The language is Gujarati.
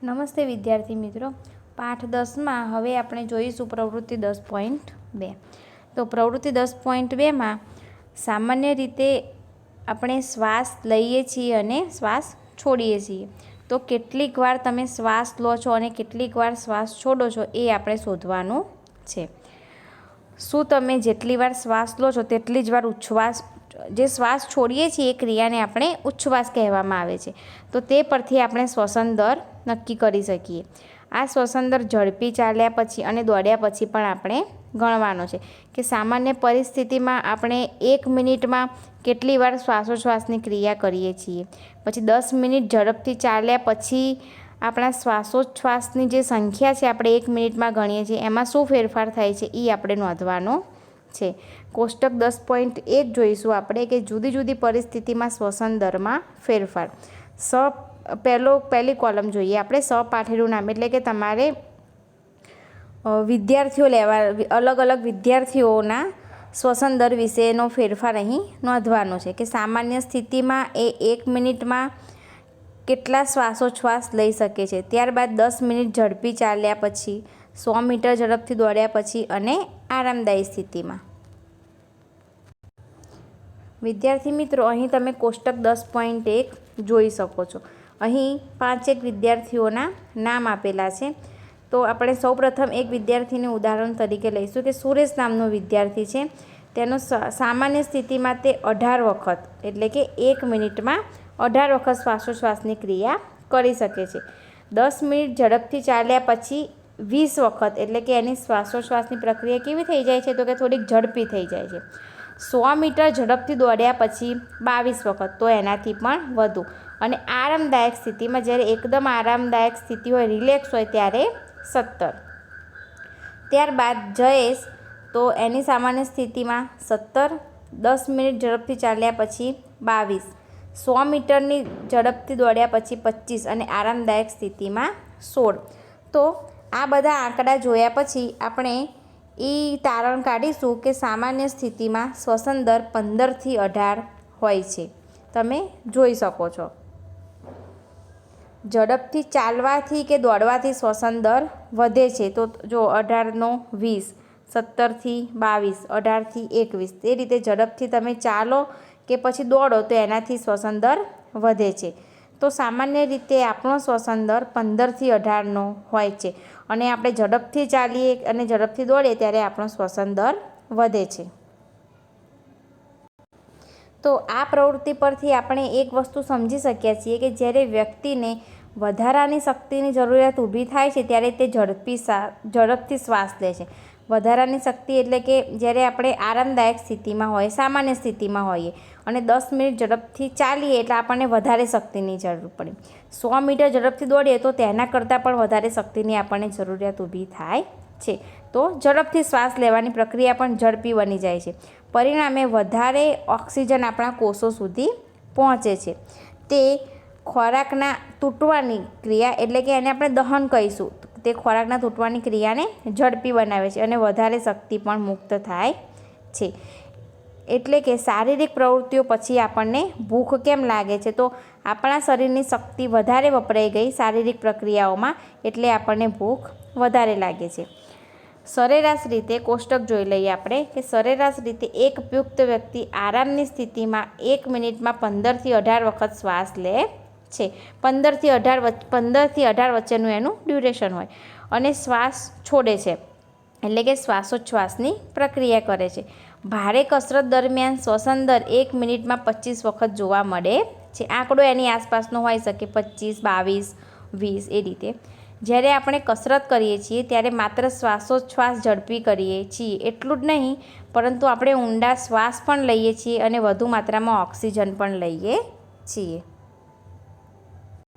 નમસ્તે વિદ્યાર્થી મિત્રો, પાઠ 10માં હવે આપણે જોઈશું પ્રવૃત્તિ 10.2. તો પ્રવૃત્તિ 10.2માં સામાન્ય રીતે આપણે શ્વાસ લઈએ છીએ અને શ્વાસ છોડીએ છીએ. તો કેટલીક વાર તમે શ્વાસ લો છો અને કેટલીક વાર શ્વાસ છોડો છો એ આપણે શોધવાનું છે. શું તમે જેટલી વાર શ્વાસ લો છો તેટલી જ વાર ઉચ્છ્વાસ, જે શ્વાસ છોડીએ છીએ એ ક્રિયાને આપણે ઉચ્છ્વાસ કહેવામાં આવે છે. તો તે પરથી આપણે શ્વસન દર નક્કી કરી શકીએ. આ શ્વસન દર ઝડપી ચાલ્યા પછી અને દોડ્યા પછી પણ આપણે ગણવાનો છે કે સામાન્ય પરિસ્થિતિમાં આપણે 1 મિનિટમાં કેટલી વાર શ્વાસોચ્છ્વાસની ક્રિયા કરીએ છીએ. પછી 10 મિનિટ ઝડપથી ચાલ્યા પછી આપણા શ્વાસોચ્છ્વાસની જે સંખ્યા છે આપણે 1 મિનિટમાં ગણીએ છીએ એમાં શું ફેરફાર થાય છે એ આપણે નોંધવાનો છે. કોષ્ટક 10.1 જોઈશું આપણે કે જુદી જુદી પરિસ્થિતિમાં શ્વસન દરમાં ફેરફાર. પહેલી કોલમ જોઈએ આપણે સપાઠીનું નામ, એટલે કે તમારે વિદ્યાર્થીઓ અલગ અલગ વિદ્યાર્થીઓના શ્વસન દર વિશેનો ફેરફાર અહીં નોંધવાનો છે કે સામાન્ય સ્થિતિમાં એ 1 મિનિટમાં કેટલા શ્વાસોચ્છ્વાસ લઈ શકે છે. ત્યારબાદ 10 મિનિટ ઝડપી ચાલ્યા પછી, 100 મીટર ઝડપથી દોડ્યા પછી અને આરામદાયી સ્થિતિમાં. વિદ્યાર્થી મિત્રો, અહીં તમે કોષ્ટક 10.1 જોઈ શકો છો. અહીં 5 વિદ્યાર્થીઓના નામ આપેલા છે. તો આપણે સૌપ્રથમ એક વિદ્યાર્થીને ઉદાહરણ તરીકે લઈશું કે સુરેશ નામનો વિદ્યાર્થી છે. તેનો સામાન્ય સ્થિતિમાં તે 18 વખત, એટલે કે 1 મિનિટમાં 18 વખત શ્વાસોચ્છ્વાસની ક્રિયા કરી શકે છે. 10 મિનિટ ઝડપથી ચાલ્યા પછી 20 વખત, એટલે કે એની શ્વાસોચ્છ્વાસની પ્રક્રિયા કેવી થઈ જાય છે તો કે થોડીક ઝડપી થઈ જાય છે. 100 મીટર ઝડપથી દોડ્યા પછી 22 વખત, તો એનાથી પણ વધુ. અને આરામદાયક સ્થિતિમાં, જ્યારે એકદમ આરામદાયક સ્થિતિ હોય, રિલેક્સ હોય, ત્યારે 17. ત્યારબાદ જયેશ, તો એની સામાન્ય સ્થિતિમાં 17, 10 મિનિટ ઝડપથી ચાલ્યા પછી 22, 100 મીટરની ઝડપથી દોડ્યા પછી 25 અને આરામદાયક સ્થિતિમાં 16. તો આ બધા આંકડા જોયા પછી આપણે તારણ કાઢીશું કે સામાન્ય સ્થિતિમાં શ્વસન દર 15 થી 18 હોય છે. તમે જોઈ શકો છો. ઝડપથી ચાલવાથી કે દોડવાથી શ્વસન દર વધે છે. તો જો 18 નો 20, 17 થી 22, 18 થી 21, તે રીતે ઝડપથી તમે ચાલો કે પછી દોડો તો એનાથી શ્વસન દર વધે છે. તો સામાન્ય રીતે આપણો શ્વસન દર 15 થી 18નો હોય છે અને આપણે ઝડપથી ચાલીએ અને ઝડપથી દોડીએ ત્યારે આપણો શ્વસન દર વધે છે. તો આ પ્રવૃત્તિ પરથી આપણે એક વસ્તુ સમજી શક્યા છીએ કે જ્યારે વ્યક્તિને વધારાની શક્તિની જરૂરિયાત ઊભી થાય છે ત્યારે તે ઝડપથી શ્વાસ લે છે. વધારાની શક્તિ એટલે કે જ્યારે આપણે આરામદાયક સ્થિતિમાં હોય, સામાન્ય સ્થિતિમાં હોઈએ અને 10 મિનિટ ઝડપથી ચાલીએ એટલે આપણને વધારે શક્તિની જરૂર પડે. 100 મીટર ઝડપથી દોડીએ તો તેના કરતાં પણ વધારે શક્તિની આપણને જરૂરિયાત ઊભી થાય છે. તો ઝડપથી શ્વાસ લેવાની પ્રક્રિયા પણ ઝડપી બની જાય છે. પરિણામે વધારે ઓક્સિજન આપણા કોષો સુધી પહોંચે છે. તે ખોરાકના તૂટવાની ક્રિયા, એટલે કે એને આપણે દહન કહીશું, તે ખોરાકના તૂટવાની ક્રિયાને ઝડપી બનાવે છે અને વધારે શક્તિ પણ મુક્ત થાય છે. એટલે કે શારીરિક પ્રવૃત્તિઓ પછી આપણને ભૂખ કેમ લાગે છે? તો આપણા શરીરની શક્તિ વધારે વપરાઈ ગઈ શારીરિક પ્રક્રિયાઓમાં, એટલે આપણને ભૂખ વધારે લાગે છે. સરેરાશ રીતે કોષ્ટક જોઈ લઈએ આપણે કે સરેરાશ રીતે એક પુખ્ત વ્યક્તિ આરામની સ્થિતિમાં 1 મિનિટમાં 15 થી 18 વખત શ્વાસ લે છે. 15 થી 18 વચ્ચેનું એનું ડ્યુરેશન હોય અને શ્વાસ છોડે છે, એટલે કે શ્વાસોચ્છ્વાસની પ્રક્રિયા કરે છે. ભારે કસરત દરમિયાન શ્વસન દર 1 મિનિટમાં 25 વખત જોવા મળે છે. આંકડો એની આસપાસનો હોઈ શકે, 25, 22, 20 એ રીતે. જ્યારે આપણે કસરત કરીએ છીએ ત્યારે માત્ર શ્વાસોચ્છ્વાસ ઝડપી કરીએ છીએ એટલું જ નહીં, પરંતુ આપણે ઊંડા શ્વાસ પણ લઈએ છીએ અને વધુ માત્રામાં ઓક્સિજન પણ લઈએ છીએ.